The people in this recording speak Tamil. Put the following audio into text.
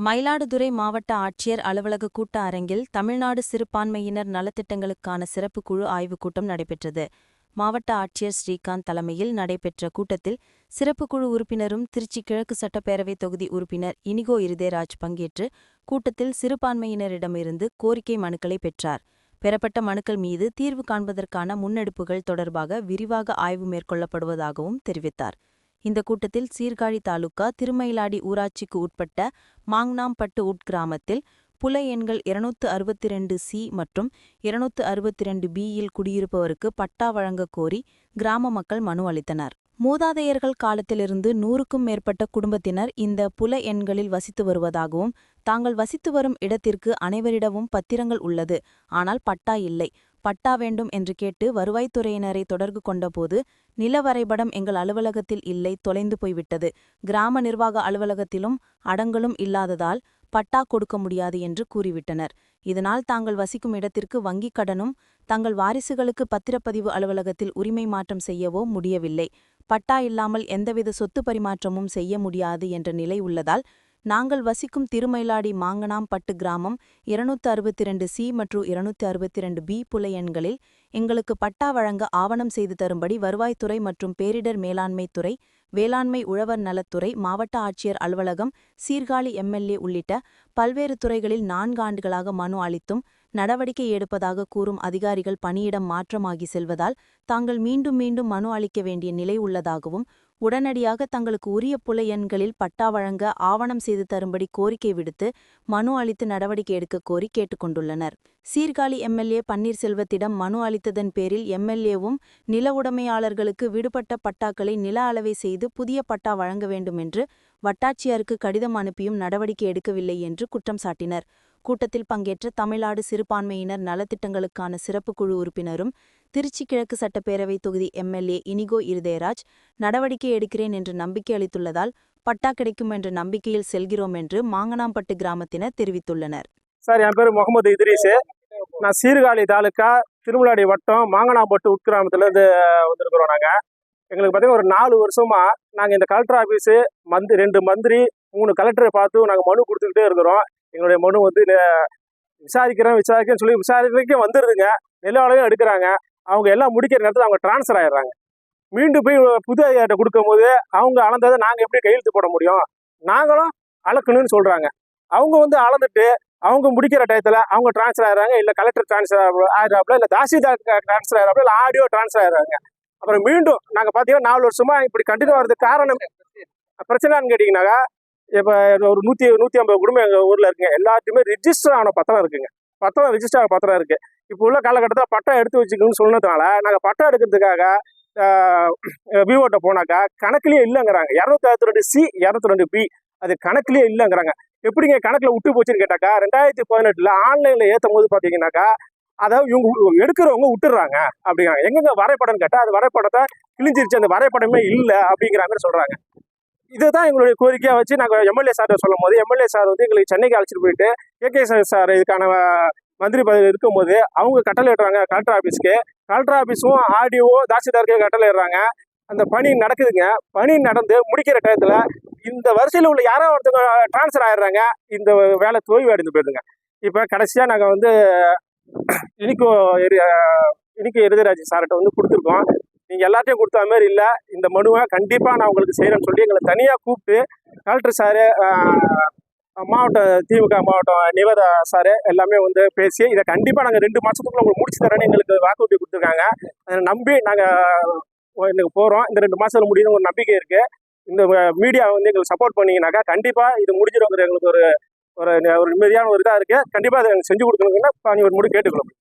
மயிலாடுதுறை மாவட்ட ஆட்சியர் அலுவலக கூட்ட அரங்கில் தமிழ்நாடு சிறுபான்மையினர் நலத்திட்டங்களுக்கான சிறப்பு குழு ஆய்வுக் கூட்டம் நடைபெற்றது. மாவட்ட ஆட்சியர் ஸ்ரீகாந்த் தலைமையில் நடைபெற்ற கூட்டத்தில் சிறப்பு குழு உறுப்பினரும் திருச்சி கிழக்கு சட்டப்பேரவை தொகுதி உறுப்பினர் இனிகோ இருதயராஜ் பங்கேற்று கூட்டத்தில் சிறுபான்மையினரிடமிருந்து கோரிக்கை மனுக்களை பெற்றார். பெறப்பட்ட மனுக்கள் மீது தீர்வு காண்பதற்கான முன்னெடுப்புகள் தொடர்பாக விரிவாக ஆய்வு மேற்கொள்ளப்படுவதாகவும் தெரிவித்தார். இந்த கூட்டத்தில் சீர்காழி தாலுகா திருமயிலாடி ஊராட்சிக்கு உட்பட்ட மாங்னாம்பட்டு உட்கிராமத்தில் புல எண்கள் 262C மற்றும் 262B-யில் குடியிருப்பவருக்கு பட்டா வழங்கக் கோரி கிராம மக்கள் மனு அளித்தனர். மூதாதையர்கள் காலத்திலிருந்து 100க்கும் மேற்பட்ட குடும்பத்தினர் இந்த புல எண்களில் வசித்து வருவதாகவும், தாங்கள் வசித்து வரும் இடத்திற்கு அனைவரிடமும் பத்திரங்கள் உள்ளது, ஆனால் பட்டா இல்லை, பட்டா வேண்டும் என்று கேட்டு வருவாய்த்துறையினரை தொடர்பு கொண்டபோது நில வரைபடம் எங்கள் அலுவலகத்தில் இல்லை, தொலைந்து போய்விட்டது, கிராம நிர்வாக அலுவலகத்திலும் அடங்கலும் இல்லாததால் பட்டா கொடுக்க முடியாது என்று கூறிவிட்டனர். இதனால் தாங்கள் வசிக்கும் இடத்திற்கு வங்கிக் கடனும் தங்கள் வாரிசுகளுக்கு பத்திரப்பதிவு அலுவலகத்தில் உரிமை மாற்றம் செய்யவோ முடியவில்லை. பட்டா இல்லாமல் எந்தவித சொத்து பரிமாற்றமும் செய்ய முடியாது என்ற நிலை உள்ளதால் நாங்கள் வசிக்கும் திருமயிலாடி மாங்கனாம்பட்டு கிராமம் 262C மற்றும் 262B புல எண்களில் எங்களுக்கு பட்டா வழங்க ஆவணம் செய்து தரும்படி வருவாய்த்துறை மற்றும் பேரிடர் மேலாண்மை துறை, வேளாண்மை உழவர் நலத்துறை, மாவட்ட ஆட்சியர் அலுவலகம், சீர்காழி MLA உள்ளிட்ட பல்வேறு துறைகளில் 4 ஆண்டுகளாக மனு அளித்தும் நடவடிக்கை எடுப்பதாக கூறும் அதிகாரிகள் பணியிடம் மாற்றமாகி செல்வதால் தாங்கள் மீண்டும் மீண்டும் மனு அளிக்க வேண்டிய நிலை உள்ளதாகவும், உடனடியாக தங்களுக்கு உரிய புல எண்களில் பட்டா வழங்க ஆவணம் செய்து தரும்படி கோரிக்கை விடுத்து மனு அளித்து நடவடிக்கை எடுக்க கோரி கேட்டுக்கொண்டுள்ளனர். சீர்காழி MLA பன்னீர்செல்வத்திடம் மனு அளித்ததன் பேரில் MLAவும் நில உடைமையாளர்களுக்கு விடுபட்ட பட்டாக்களை நில அளவை செய்து புதிய பட்டா வழங்க வேண்டும் என்று வட்டாட்சியருக்கு கடிதம் அனுப்பியும் நடவடிக்கை எடுக்கவில்லை என்று குற்றம் சாட்டினர். கூட்டத்தில் பங்கேற்ற தமிழ்நாடு சிறுபான்மையினர் நலத்திட்டங்களுக்கான சிறப்பு குழு உறுப்பினரும் திருச்சி கிழக்கு சட்டப்பேரவை தொகுதி MLA இனிகோ இருதயராஜ், நடவடிக்கை எடுக்கிறேன் என்று நம்பிக்கை அளித்துள்ளதால் பட்டா கிடைக்கும் என்ற நம்பிக்கையில் செல்கிறோம் என்று மாங்கனாம்பட்டு கிராமத்தினர் தெரிவித்துள்ளனர். சார், என் பேர் முகமது இத்ரீஸ். நான் சீர்காழி தாலுக்கா திருமலாடி வட்டம் மாங்கனாம்பட்டு உட்கிராமத்துலேருந்து வந்திருக்கிறோம். எங்களுக்கு பார்த்தீங்கன்னா ஒரு 4 வருஷமா நாங்கள் இந்த கலெக்டர் ஆஃபீஸு 2 மந்திரி 3 கலெக்டரை பார்த்து நாங்கள் மனு கொடுத்துக்கிட்டே இருக்கிறோம். எங்களுடைய மனு விசாரிக்கிறேன்னு சொல்லி விசாரிக்கிறதுக்கே வந்துடுதுங்க. நில அளவையும் எடுக்கிறாங்க. அவங்க எல்லாம் முடிக்கிற நேரத்தில் அவங்க டிரான்ஸ்ஃபர் ஆயிடுறாங்க. மீண்டும் போய் புது அதிகாரிட்ட கொடுக்கும்போது அவங்க அளந்ததை நாங்கள் எப்படி கையெழுத்து போட முடியும்? நாங்களும் அளக்கணும்னு சொல்கிறாங்க. அவங்க அளந்துட்டு அவங்க முடிக்கிற டயத்தில் அவங்க டிரான்ஸ்ஃபர் ஆயிடுறாங்க. இல்லை கலெக்டர் டிரான்ஸ்ஃபர் ஆயிடுறாப்புல, இல்லை தாசில்தார் டிரான்ஸ்ஃபர் ஆயிடுறாப்புல, இல்லை ஆடியோ டிரான்ஸ்ஃபர் ஆயிடுறாங்க. அப்புறம் மீண்டும் நாங்கள் பார்த்தீங்கன்னா 4 வருஷமா இப்படி கண்டினியூ ஆகிறதுக்கு காரணம் பிரச்சனைன்னு கேட்டிங்கன்னாக்கா, இப்போ ஒரு 150 குடும்பம் எங்கள் ஊரில் இருக்குங்க. எல்லாத்தையுமே ரிஜிஸ்டர் ஆன பத்திரம் இருக்குங்க. ரிஜிஸ்டர் ஆன பத்திரம் இருக்குது. இப்போ உள்ள காலகட்டத்தில் பட்டா எடுத்து வச்சுக்கணும்னு சொன்னதுனால நாங்கள் பட்டா எடுக்கிறதுக்காக விவோட்ட போனாக்கா கணக்குலேயே இல்லைங்கிறாங்க. 262C 262B அது கணக்குலேயே இல்லைங்கிறாங்க. எப்படிங்க கணக்கில் விட்டு போச்சுன்னு கேட்டாக்கா, 2018 ஆன்லைனில் ஏற்றும் போது பார்த்தீங்கன்னாக்கா, அதாவது இவங்க எடுக்கிறவங்க விட்டுடுறாங்க அப்படிங்கிறாங்க. எங்கெங்க வரைபடம்னு கேட்டால் அது வரைபடத்தை கிழிஞ்சிருச்சு, அந்த வரைபடமே இல்லை அப்படிங்கிற மாதிரி சொல்கிறாங்க. இதுதான் எங்களுடைய கோரிக்கையாக வச்சு நாங்கள் MLA சார்ட்ட சொல்லும் போது, MLA சார் எங்களுக்கு சென்னைக்கு அழைச்சிட்டு போயிட்டு KK சார் இதுக்கான மந்திரி பதவி இருக்கும்போது அவங்க கட்டளை இடுறாங்க கலெக்டர் ஆஃபீஸ்க்கு. கலெக்டர் ஆஃபீஸும் ஆடியோ தாசில்தாருக்கு கட்டளை இடுறாங்க. அந்த பணி நடக்குதுங்க. பணி நடந்து முடிக்கிற டயத்தில் இந்த வரிசையில் உள்ள யாரோ ஒருத்தவங்க டிரான்ஸ்ஃபர் ஆயிடுறாங்க. இந்த வேலை தோய்வு அடைந்து போயிடுதுங்க. இப்போ கடைசியாக நாங்கள் இனிக்கு இருதயராஜ் சார்கிட்ட கொடுத்துருக்கோம். நீங்கள் எல்லாத்தையும் கொடுத்த மாதிரி இல்லை, இந்த மனுவை கண்டிப்பாக நான் உங்களுக்கு செய்கிறேன்னு சொல்லி எங்களை தனியாக கூப்பிட்டு கலெக்டர் சாரு, திமுக மாவட்டம் நிவேதா சாரு எல்லாமே பேசி இதை கண்டிப்பாக நாங்கள் 2 மாதத்துக்குள்ள உங்களுக்கு முடிச்சு தரேன்னு எங்களுக்கு வாக்குறுதி கொடுத்துருக்காங்க. அதை நம்பி நாங்கள் போகிறோம். இந்த 2 மாதத்தில் முடியுது ஒரு நம்பிக்கை இருக்குது. இந்த மீடியா எங்களுக்கு சப்போர்ட் பண்ணிங்கனாக்கா கண்டிப்பாக இது முடிஞ்சிடுங்கிற எங்களுக்கு ஒரு நிம்மதியான ஒரு இதாக இருக்குது. கண்டிப்பாக அதை செஞ்சு கொடுக்கணுங்கன்னா ஒரு முடி கேட்டுக்கணும்.